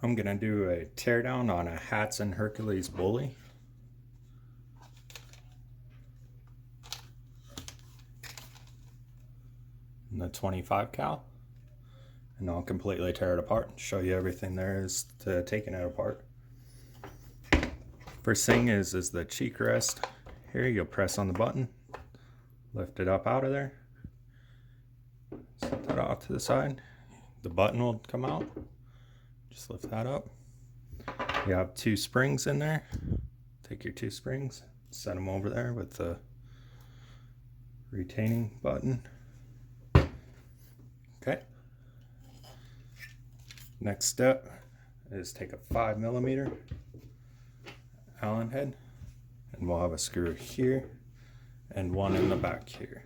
I'm gonna do a teardown on a Hatsan Hurcules Bully. In the 25 cal. And I'll completely tear it apart and show you everything there is to taking it apart. First thing is the cheek rest. Here you'll press on the button, lift it up out of there, set that off to the side. The button will come out. Just lift that up. You have two springs in there. Take your two springs, set them over there with the retaining button. Okay. Next step is take a 5mm Allen head, and we'll have a screw here and one in the back here.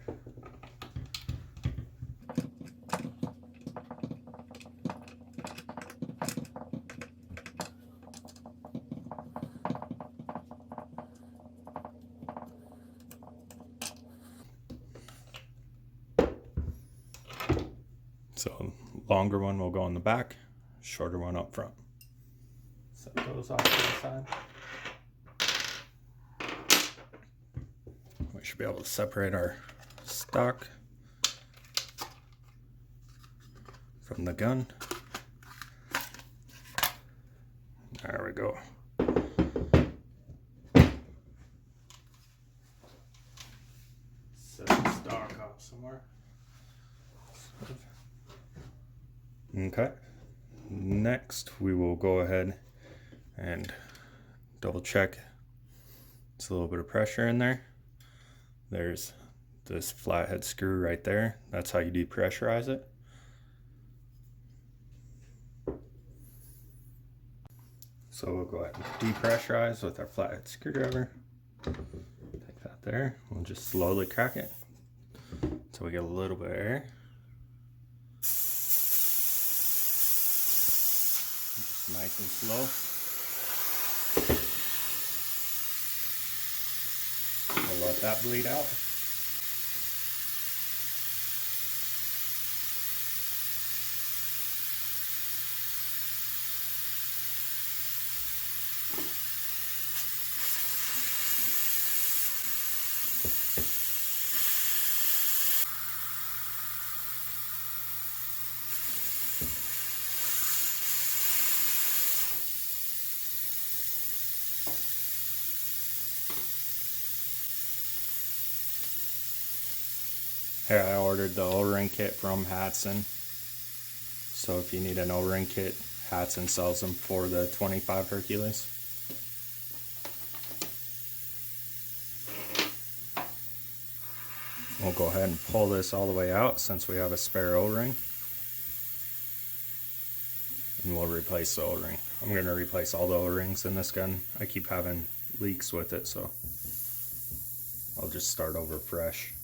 So longer one will go in the back, shorter one up front. Set those off to the side. We should be able to separate our stock from the gun. There we go. Set the stock off somewhere. Okay, next we will go ahead and double check. It's a little bit of pressure in there. There's this flathead screw right there. That's how you depressurize it. So we'll go ahead and depressurize with our flathead screwdriver. Take that there. We'll just slowly crack it until we get a little bit of air. Nice and slow. We'll let that bleed out. Here, I ordered the O-ring kit from Hatsan. So if you need an O-ring kit, Hatsan sells them for the 25 Hercules. We'll go ahead and pull this all the way out since we have a spare O-ring. And we'll replace the O-ring. I'm going to replace all the O-rings in this gun. I keep having leaks with it, so I'll just start over fresh.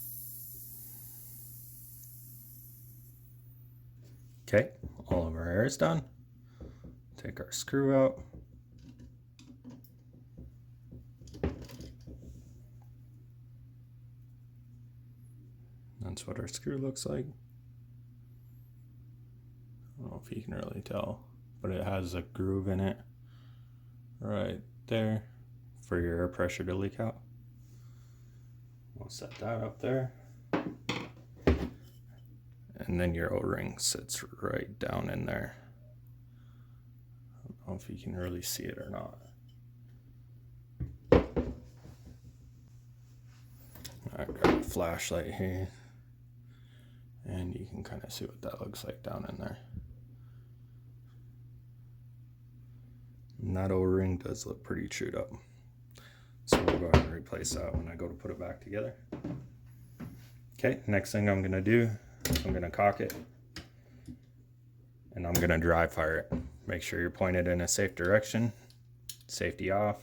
Okay, all of our air is done. Take our screw out. That's what our screw looks like. I don't know if you can really tell, but it has a groove in it right there for your air pressure to leak out. We'll set that up there. And then your O-ring sits right down in there. I don't know if you can really see it or not. I got a flashlight here, and you can kind of see what that looks like down in there. And that O-ring does look pretty chewed up. So we'll go ahead and replace that when I go to put it back together. Okay, next thing I'm gonna do, I'm going to cock it, and I'm going to dry fire it. Make sure you're pointed in a safe direction. Safety off.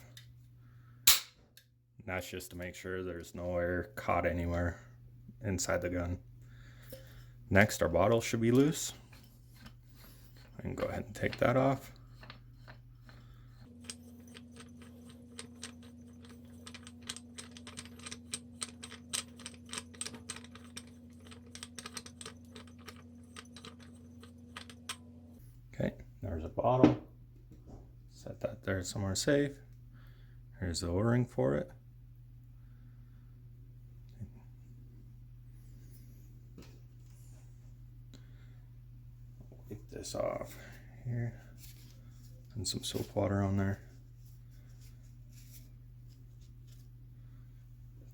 And that's just to make sure there's no air caught anywhere inside the gun. Next, our bottle should be loose. I can go ahead and take that off. Okay, there's a bottle. Set that there somewhere safe. Here's the O-ring for it. Wipe this off here. And some soap water on there.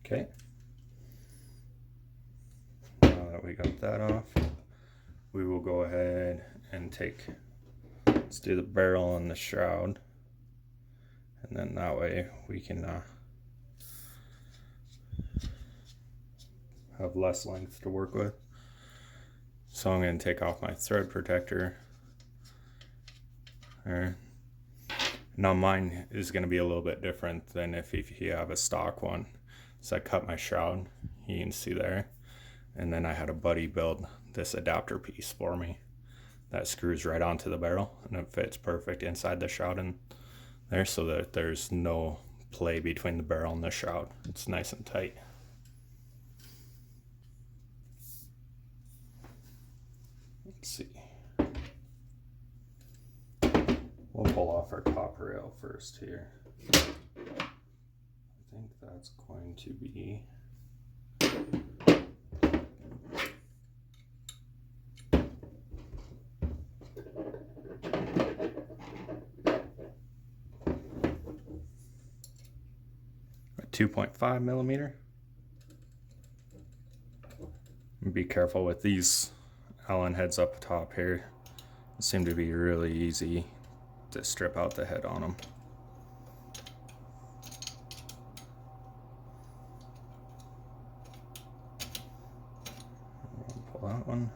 Okay. Now that we got that off, we will go ahead and let's do the barrel and the shroud. And then that way we can have less length to work with. So I'm going to take off my thread protector. There. Now mine is going to be a little bit different than if you have a stock one. So I cut my shroud, you can see there. And then I had a buddy build this adapter piece for me that screws right onto the barrel, and it fits perfect inside the shroud in there, so that there's no play between the barrel and the shroud. It's nice and tight. Let's see. We'll pull off our top rail first here. I think that's going to be 2.5 millimeter. Be careful with these Allen heads up top here. They seem to be really easy to strip out the head on them. Pull that one.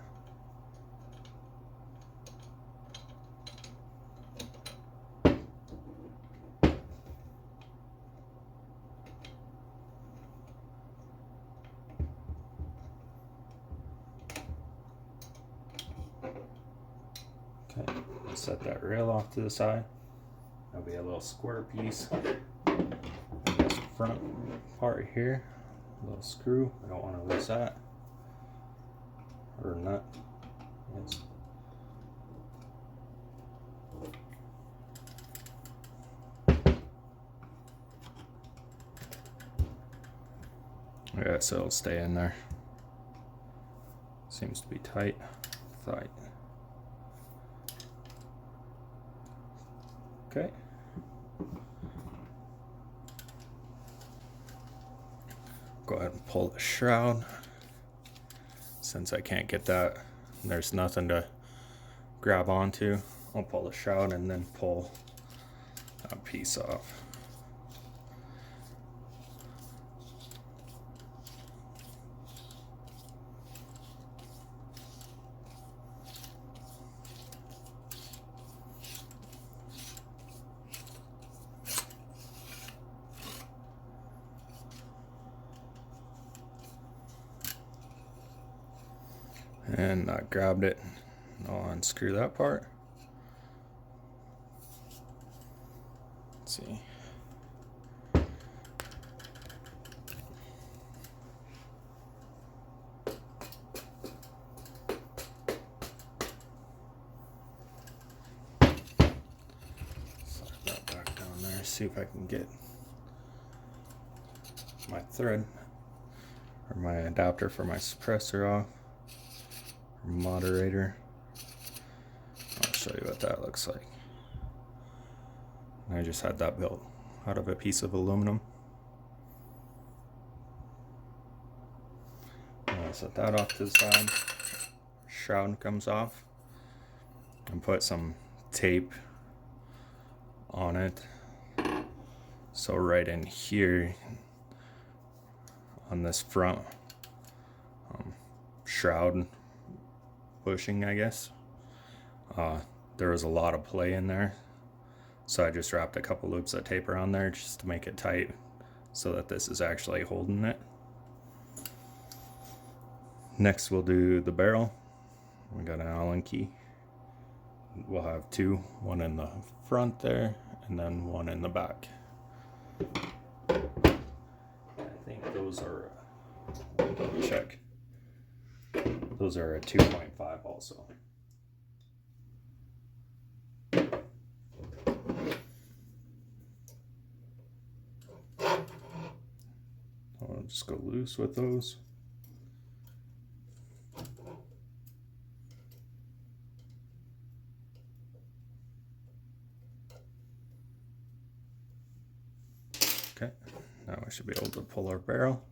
Okay, set that rail off to the side. That'll be a little square piece. This front part here, a little screw. I don't want to lose that. Or nut. Yes. Yeah, so it'll stay in there. Seems to be tight. Tight. Okay. Go ahead and pull the shroud. Since I can't get that, there's nothing to grab onto. I'll pull the shroud and then pull that piece off. And I grabbed it. I'll unscrew that part. Let's see. Slide that back down there. See if I can get my thread or my adapter for my suppressor off. Moderator. I'll show you what that looks like. I just had that built out of a piece of aluminum. I'll set that off to the side. Shroud comes off. And put some tape on it. So right in here on this front shroud bushing, I guess. There was a lot of play in there, so I just wrapped a couple loops of tape around there just to make it tight so that this is actually holding it. Next we'll do the barrel. We got an Allen key. We'll have two, one in the front there and then one in the back. I think those are check. Those are a 2.5 also. just go loose with those. Okay, now we should be able to pull our barrel.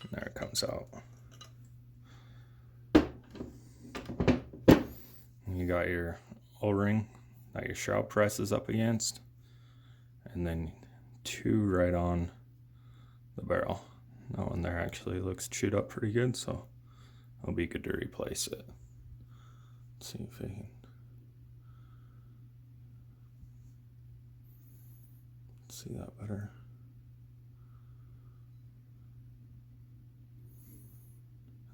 And there it comes out. And you got your O-ring that your shroud presses up against, and then 2 right on the barrel. That one there actually looks chewed up pretty good, so it'll be good to replace it. Let's see if I can see that better.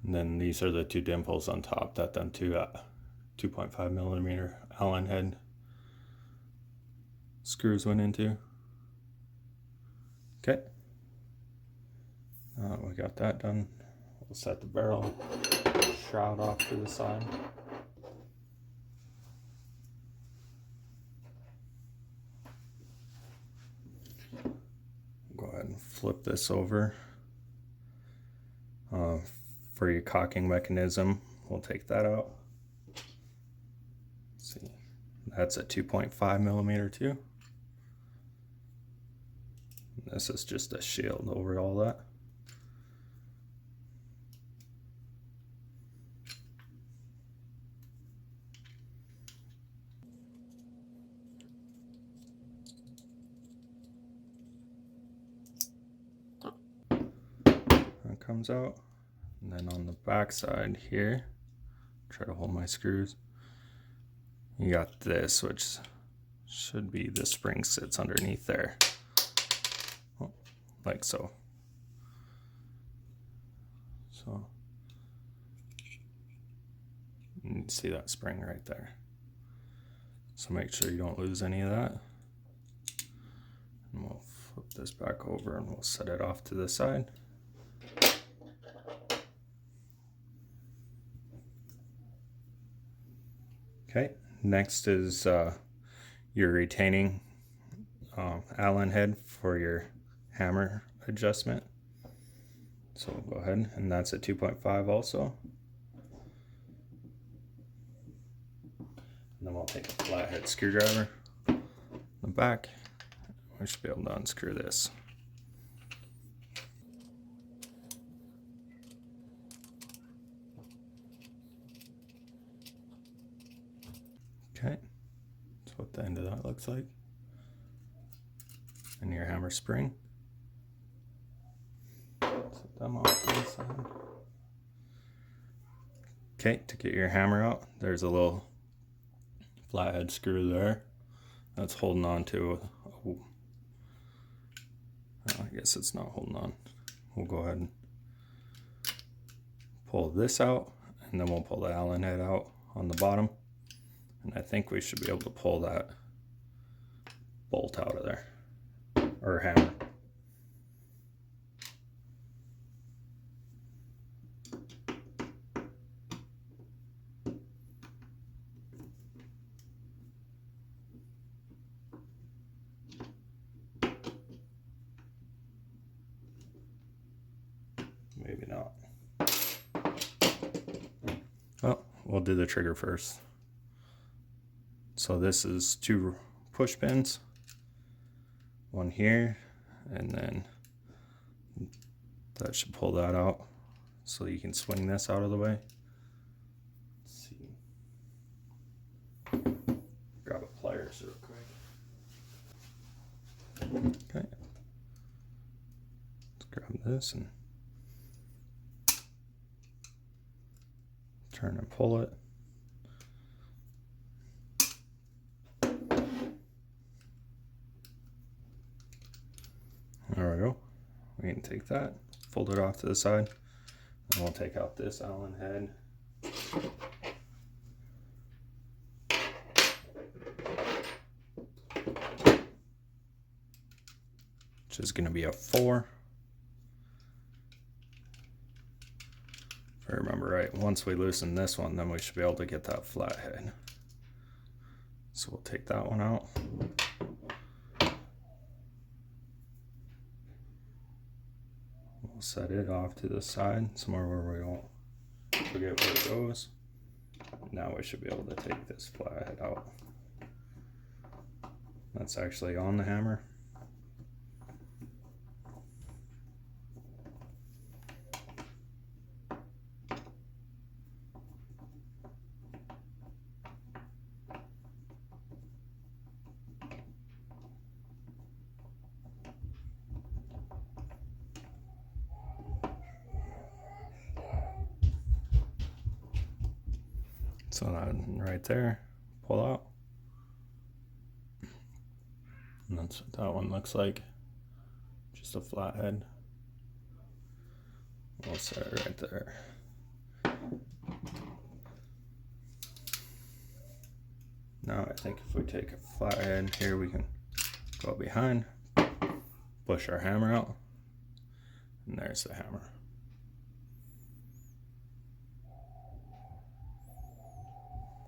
And then these are the 2 dimples on top that them 2 2.5 millimeter Allen head screws went into. Okay, we got that done. We'll set the barrel shroud off to the side. Go ahead and flip this over. For your caulking mechanism, we'll take that out. Let's see, that's a 2.5 millimeter too. This is just a shield over all that. That comes out. And then on the back side here, try to hold my screws. You got this, which should be the spring sits underneath there. Oh, like so. So you can see that spring right there. So make sure you don't lose any of that. And we'll flip this back over and we'll set it off to the side. Okay, next is your retaining Allen head for your hammer adjustment. So we'll go ahead, and that's a 2.5 also. And then we'll take a flathead screwdriver in the back. We should be able to unscrew this. Okay, that's what the end of that looks like. And your hammer spring. Set them off to the side. Okay, to get your hammer out, there's a little flathead screw there that's holding on to I guess it's not holding on. We'll go ahead and pull this out, and then we'll pull the Allen head out on the bottom. And I think we should be able to pull that bolt out of there, or hammer. Maybe not. Well, we'll do the trigger first. So this is 2 push pins, one here, and then that should pull that out so you can swing this out of the way. Let's see. Grab a pliers real quick. Okay. Let's grab this and turn and pull it. There we go. We can take that, fold it off to the side, and we'll take out this Allen head. Which is going to be a 4. If I remember right, once we loosen this one, then we should be able to get that flat head. So we'll take that one out. set it off to the side, somewhere where we won't forget where it goes. Now we should be able to take this flathead out. That's actually on the hammer. So that right there, pull out. And that's what that one looks like. Just a flathead. We'll set it right there. Now I think if we take a flathead here, we can go behind, push our hammer out, and there's the hammer.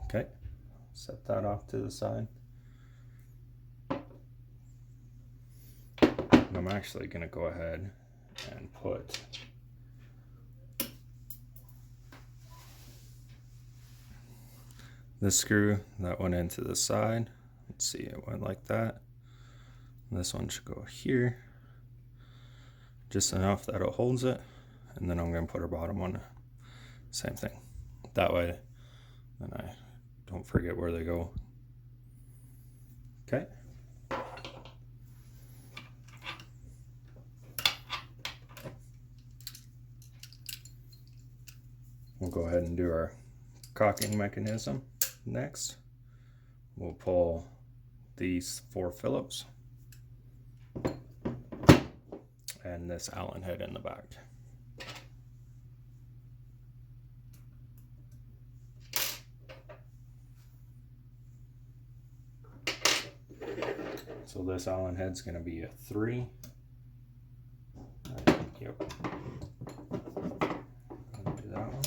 Okay, set that off to the side. I'm actually going to go ahead and put this screw that went into the side. Let's see, it went like that. This one should go here, just enough that it holds it, and then I'm going to put our bottom one, same thing. That way, then I don't forget where they go. Okay. We'll go ahead and do our caulking mechanism next. We'll pull these 4 Phillips and this Allen head in the back. So this Allen head's going to be a 3. Yep. I'll do that one.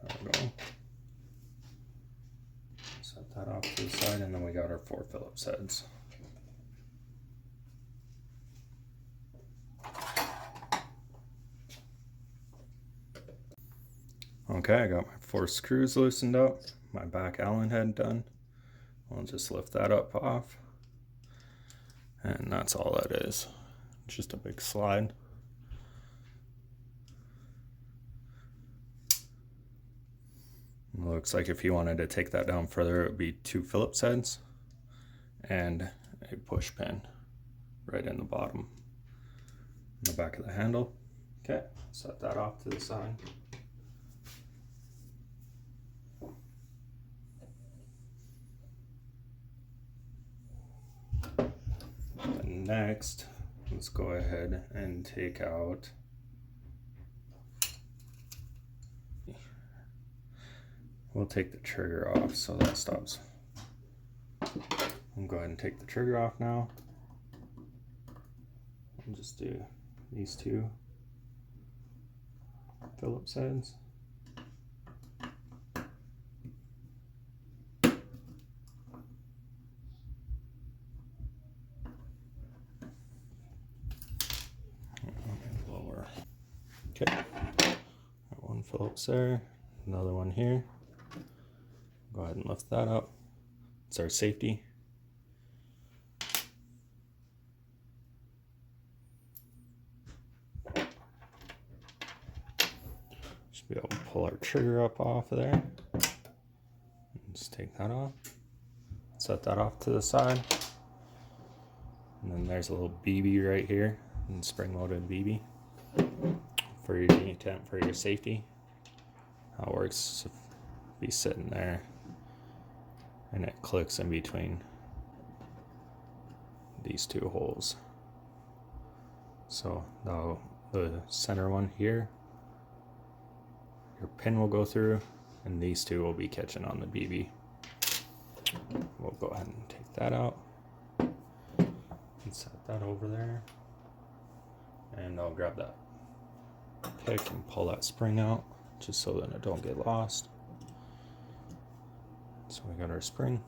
There we go. Set that off to the side, and then we got our 4 Phillips heads. Okay, I got my 4 screws loosened up, my back Allen head done. I'll just lift that up off, and that's all that is. Just a big slide. It looks like if you wanted to take that down further, it would be 2 Phillips heads and a push pin right in the bottom, in the back of the handle. Okay, set that off to the side. And next, let's go ahead and take out we'll take the trigger off so that stops. I'll go ahead and take the trigger off now. I'll just do these 2 Phillips heads. Lower. Okay, got 1 Phillips there, another one here. Go ahead and lift that up. It's our safety. Should be able to pull our trigger up off of there. Just take that off. Set that off to the side. And then there's a little BB right here, and spring-loaded BB for your detent, for your safety. How it works, be sitting there, and it clicks in between these 2 holes. So now the center one here, your pin will go through, and these 2 will be catching on the BB. We'll go ahead and take that out and set that over there, and I'll grab that pick and pull that spring out just so that it don't get lost. So we got our spring.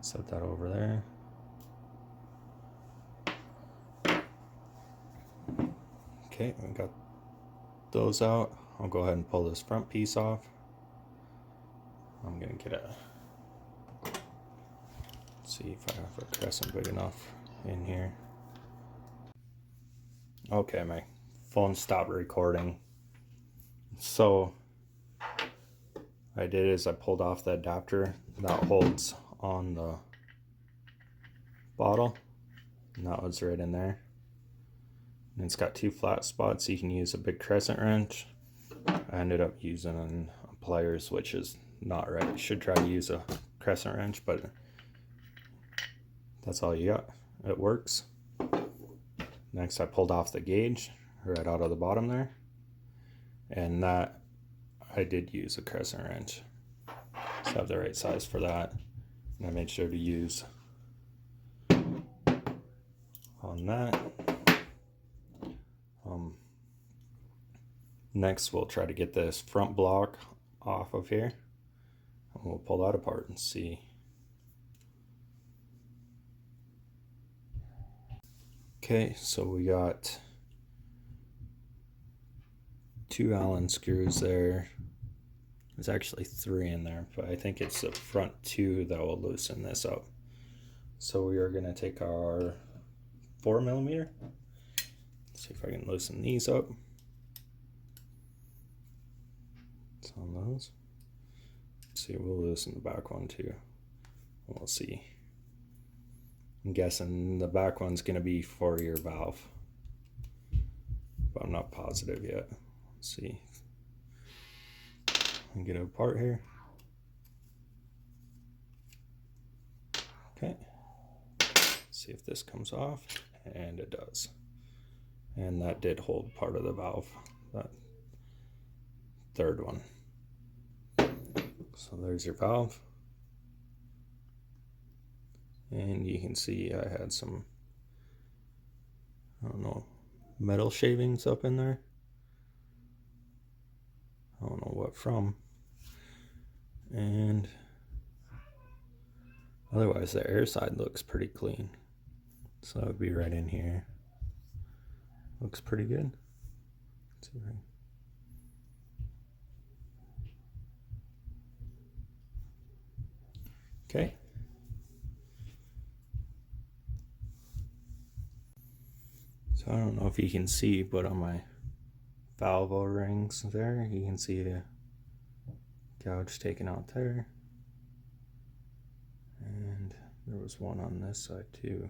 Set that over there. Okay, we got those out. I'll go ahead and pull this front piece off. I'm gonna get see if I have a crescent big enough in here. Okay, my phone stopped recording. So what I did is I pulled off the adapter that holds on the bottle, and that was right in there. And it's got 2 flat spots. You can use a big crescent wrench. I ended up using a pliers, which is not right. You should try to use a crescent wrench, but that's all you got. It works. Next, I pulled off the gauge right out of the bottom there, and that I did use a crescent wrench, so I have the right size for that. And I made sure to use on that. Next, we'll try to get this front block off of here, and we'll pull that apart and see. Okay, so we got 2 Allen screws there. There's actually 3 in there, but I think it's the front 2 that will loosen this up. So we are going to take our 4mm. See if I can loosen these up. It's on those. Let's see, we'll loosen the back one too. We'll see. I'm guessing the back one's going to be for your valve, but I'm not positive yet. Let's see. And get it apart here. Okay. See if this comes off, and it does. And that did hold part of the valve, that third one. So there's your valve. And you can see I had some, I don't know, metal shavings up in there. I don't know what from. And otherwise the air side looks pretty clean. So that would be right in here. Looks pretty good. Let's see if I can... Okay. So I don't know if you can see, but on my valve O-rings there, you can see a gouge taken out there. And there was one on this side too.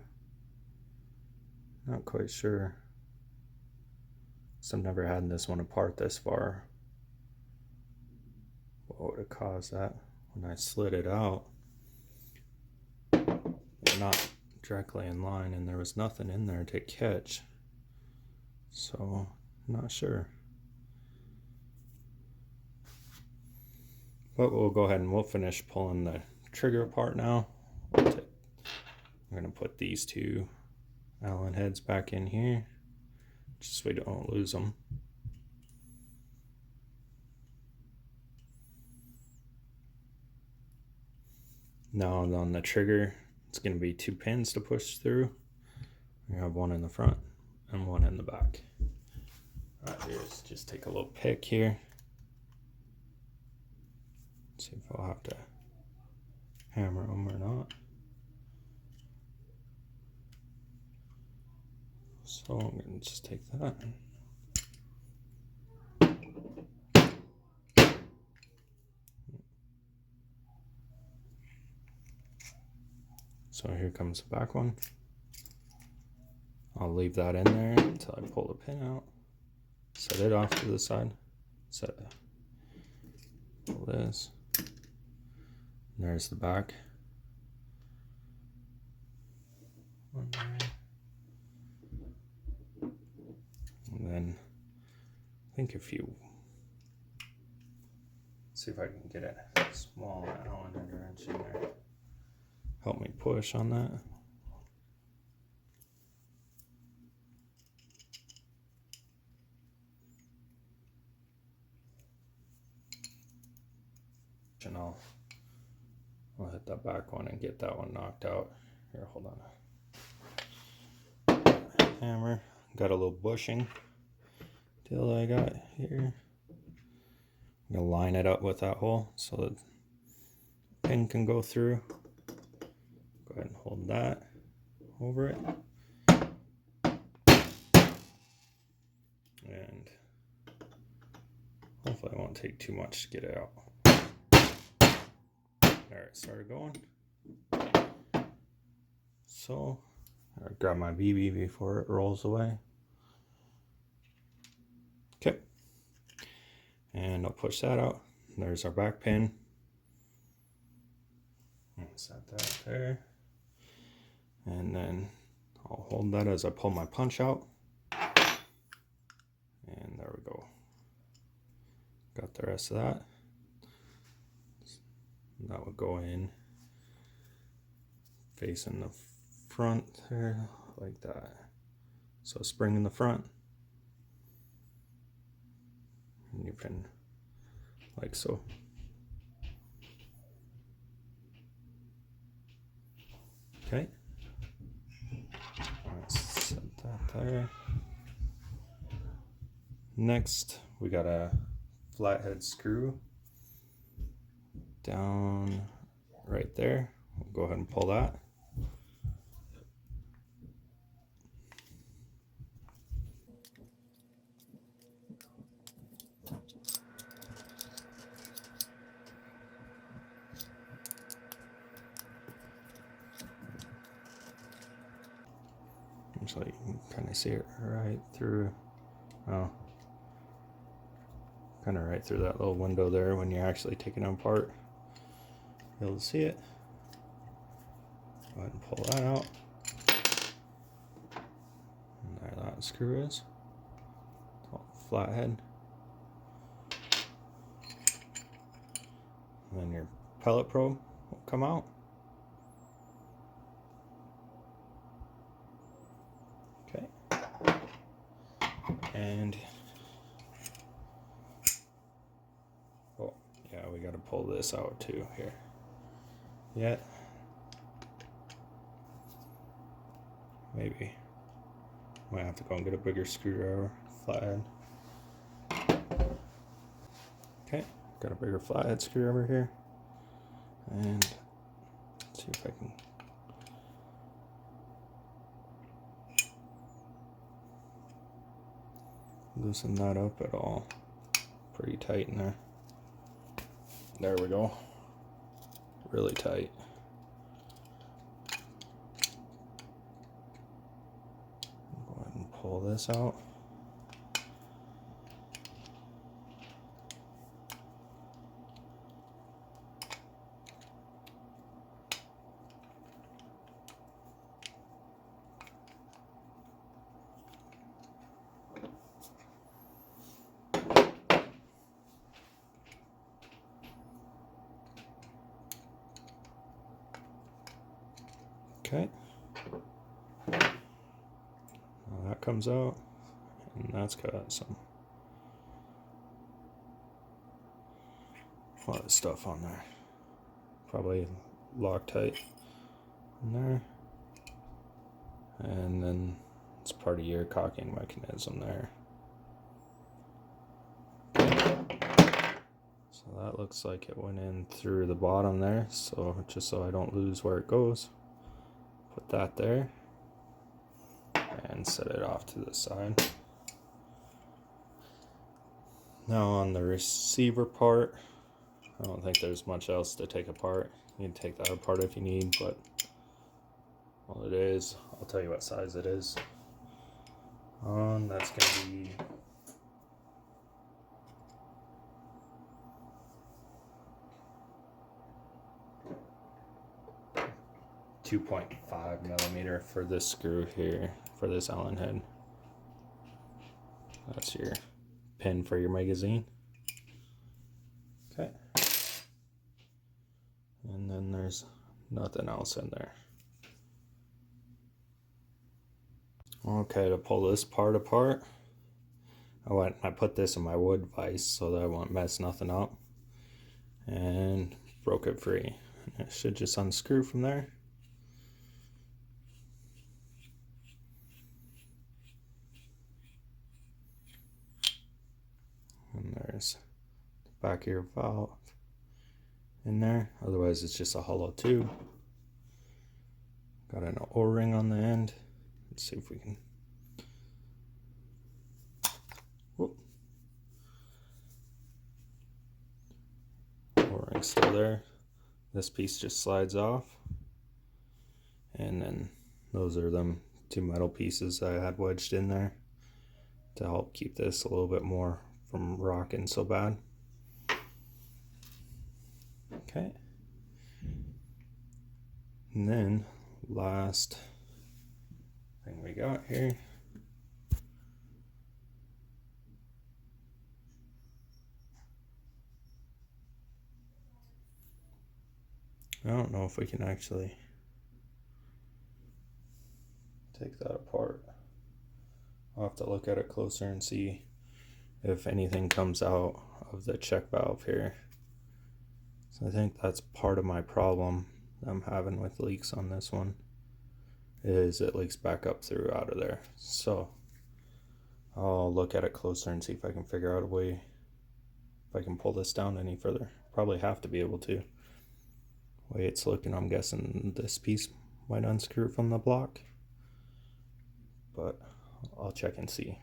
Not quite sure. So I've never had this one apart this far. What would have caused that? When I slid it out, not directly in line, and there was nothing in there to catch. So, not sure. But we'll go ahead and we'll finish pulling the trigger apart now. I'm going to put these 2 Allen heads back in here, just so we don't lose them. Now on the trigger, it's going to be 2 pins to push through. We have one in the front and one in the back. Alright, here's just take a little pick here. See if I'll have to hammer them or not. So I'm going to just take that. So here comes the back one. I'll leave that in there until I pull the pin out. Set it off to the side. Pull this. And there's the back. One there. And then I think if you see if I can get a small Allen wrench in there, help me push on that. And I'll I'll hit that back one and get that one knocked out. Here, hold on. Hammer. Got a little bushing deal I got here. I'm gonna line it up with that hole so that the pin can go through. Go ahead and hold that over it. And hopefully it won't take too much to get it out. There, it started going. So I'll grab my BB before it rolls away. Okay. And I'll push that out. There's our back pin. And set that there. And then I'll hold that as I pull my punch out. And there we go. Got the rest of that. That would go in facing the front there, like that. So spring in the front. And you pin like so. Okay. Let's set that there. Next, we got a flathead screw down right there. We'll go ahead and pull that. So you can kind of see it right through, oh, kind of right through that little window there when you're actually taking it apart. Be able to see it. Go ahead and pull that out. And there that screw is. Flathead. And then your pellet probe will come out. Okay. And oh yeah, we got to pull this out too here. Yet maybe might have to go and get a bigger screwdriver. Flathead. Okay, got a bigger flathead screwdriver here, and let's see if I can loosen that up at all. Pretty tight in there. There we go. Really tight. Go ahead and pull this out. Okay, now that comes out, and that's got some a lot of stuff on there. Probably Loctite in there, and then it's part of your caulking mechanism there. So that looks like it went in through the bottom there, so just so I don't lose where it goes. Put that there and set it off to the side. Now on the receiver part, I don't think there's much else to take apart. You can take that apart if you need, but all it is, I'll tell you what size it is. That's going to be 2.5 millimeter for this screw here, for this Allen head. That's your pin for your magazine. Okay. And then there's nothing else in there. Okay, to pull this part apart, I put this in my wood vise so that I won't mess nothing up, and broke it free. It should just unscrew from there. And there's the back of your valve in there. Otherwise it's just a hollow tube. Got an O-ring on the end. Let's see if we can. Whoop. O-ring's still there. This piece just slides off. And then those are them two metal pieces I had wedged in there to help keep this a little bit more from rocking so bad. Okay. And then last thing we got here I don't know if we can actually take that apart. I'll have to look at it closer and see if anything comes out of the check valve here. So I think that's part of my problem I'm having with leaks on this one, is it leaks back up through out of there. So I'll look at it closer and see if I can figure out a way, if I can pull this down any further. Probably have to be able to. The way it's looking, I'm guessing this piece might unscrew from the block, but I'll check and see.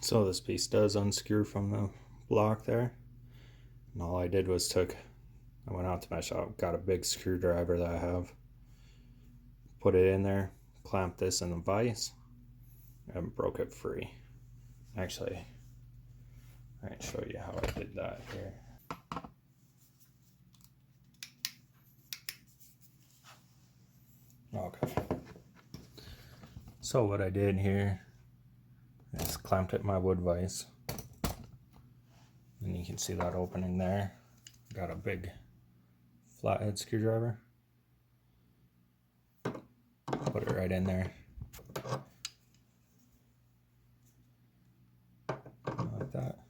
So this piece does unscrew from the block there, and all I did was I went out to my shop, got a big screwdriver that I have, put it in there, clamped this in the vise, and broke it free. Actually, I can show you how I did that here. Okay. So what I did here is clamped it in my wood vise. And you can see that opening there. Got a big flathead screwdriver. Put it right in there. Like that.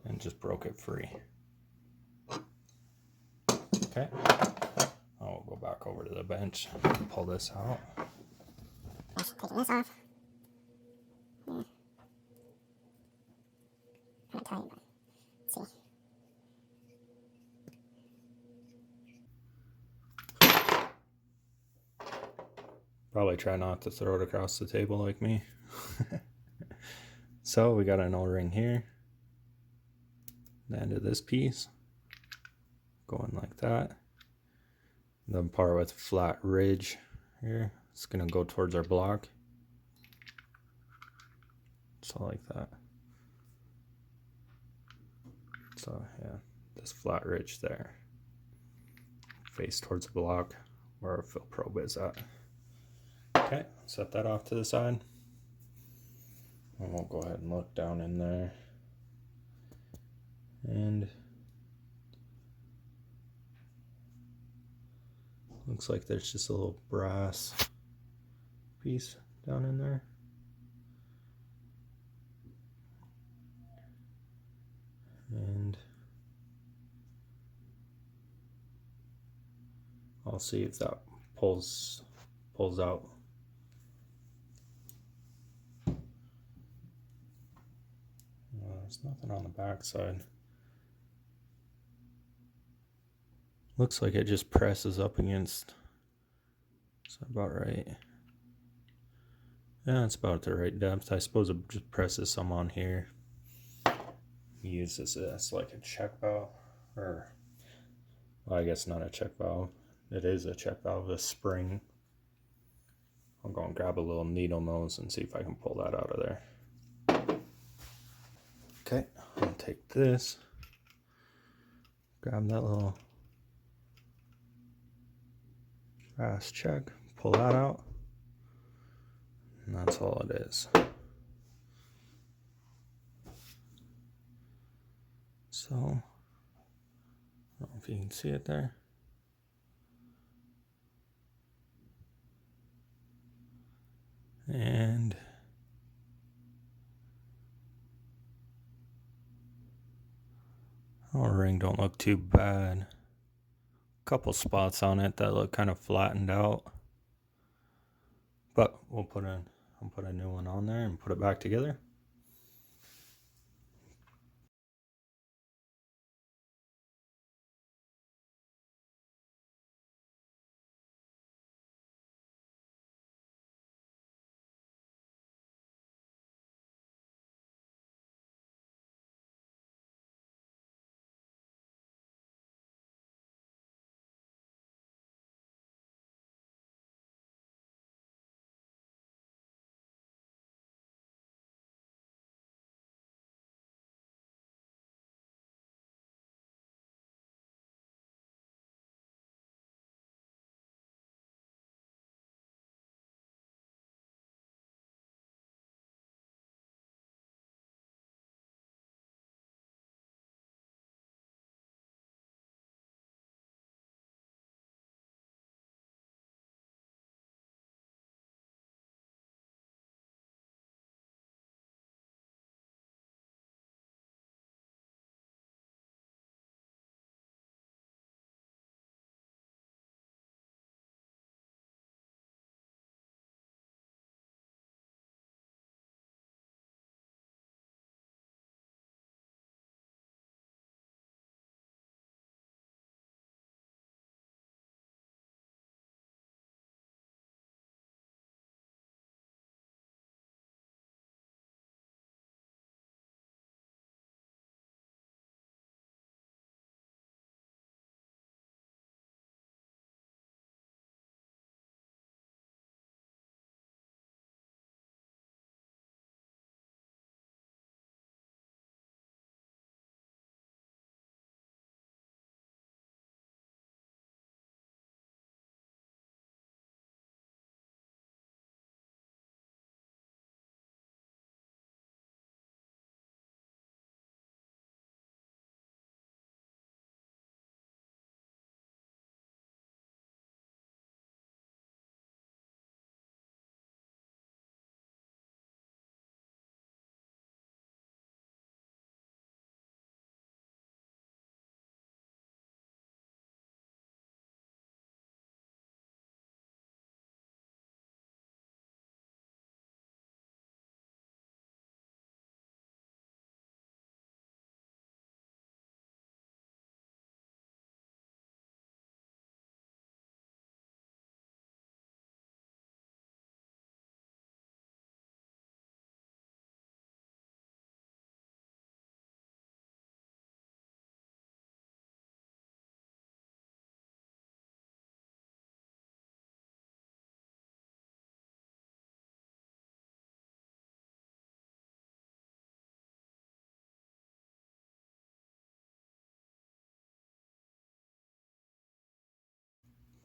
And just broke it free. Okay. I'll go back over to the bench and pull this out. Taking this off. Yeah. Kind of tight, but let's see. Probably try not to throw it across the table like me. So we got an O-ring here. The end of this piece. Going like that. The part with flat ridge here, it's going to go towards our block. So like that. So yeah, this flat ridge there. Face towards the block where our fill probe is at. Okay, set that off to the side. And we'll go ahead and look down in there. And looks like there's just a little brass piece down in there. And I'll see if that pulls out. There's nothing on the back side. Looks like it just presses up against. Is that about right? Yeah, it's about the right depth. I suppose it just presses some on here. Use this as like a check valve, or well, I guess not a check valve. It is a check valve, a spring. I'll go and grab a little needle nose and see if I can pull that out of there. Okay, I'll take this, grab that little brass check, pull that out, and that's all it is. So, I don't know if you can see it there. And our ring don't look too bad. couple spots on it that look kind of flattened out, but I'll put a new one on there and put it back together.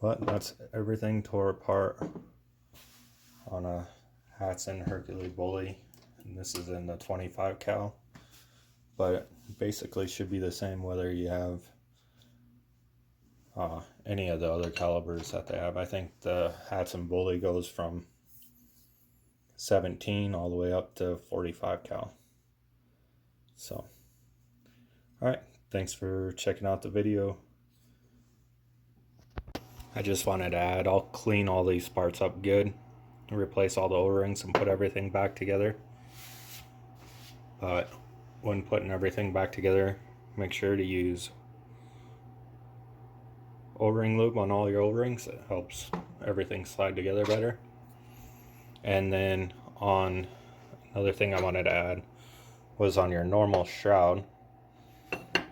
But that's everything tore apart on a Hatsan Hurcules Bully, and this is in the 25 cal. But it basically should be the same whether you have any of the other calibers that they have. I think the Hatsan Bully goes from 17 all the way up to 45 cal. So, alright, thanks for checking out the video. I just wanted to add, I'll clean all these parts up good, replace all the O-rings and put everything back together. But when putting everything back together, make sure to use O-ring lube on all your O-rings. It helps everything slide together better. And then on another thing I wanted to add was on your normal shroud,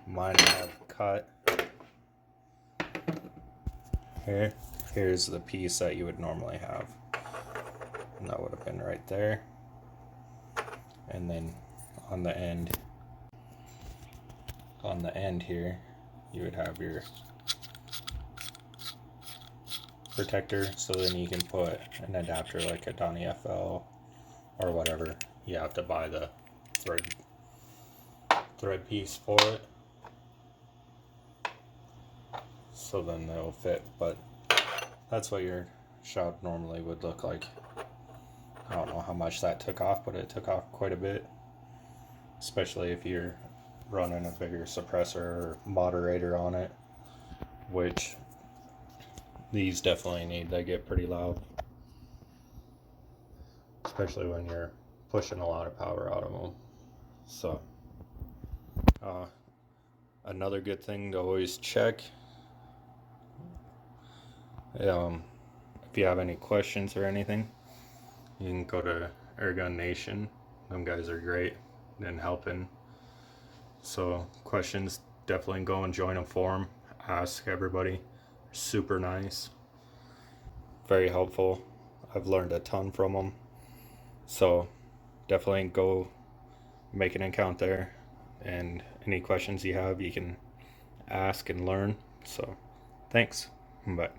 mine have cut here. Here's the piece that you would normally have, and that would have been right there. And then on the end here, you would have your protector, so then you can put an adapter like a Donny FL or whatever. You have to buy the thread piece for it, so then they'll fit. But that's what your shroud normally would look like. I don't know how much that took off, but it took off quite a bit, especially if you're running a bigger suppressor or moderator on it, which These definitely need to get pretty loud, especially when you're pushing a lot of power out of them. So another good thing to always check, if you have any questions or anything, you can go to Airgun Nation. Them guys are great in helping. So questions, definitely go and join a forum. Ask everybody. Super nice. Very helpful. I've learned a ton from them. So definitely go make an account there. And any questions you have, you can ask and learn. So thanks. Bye.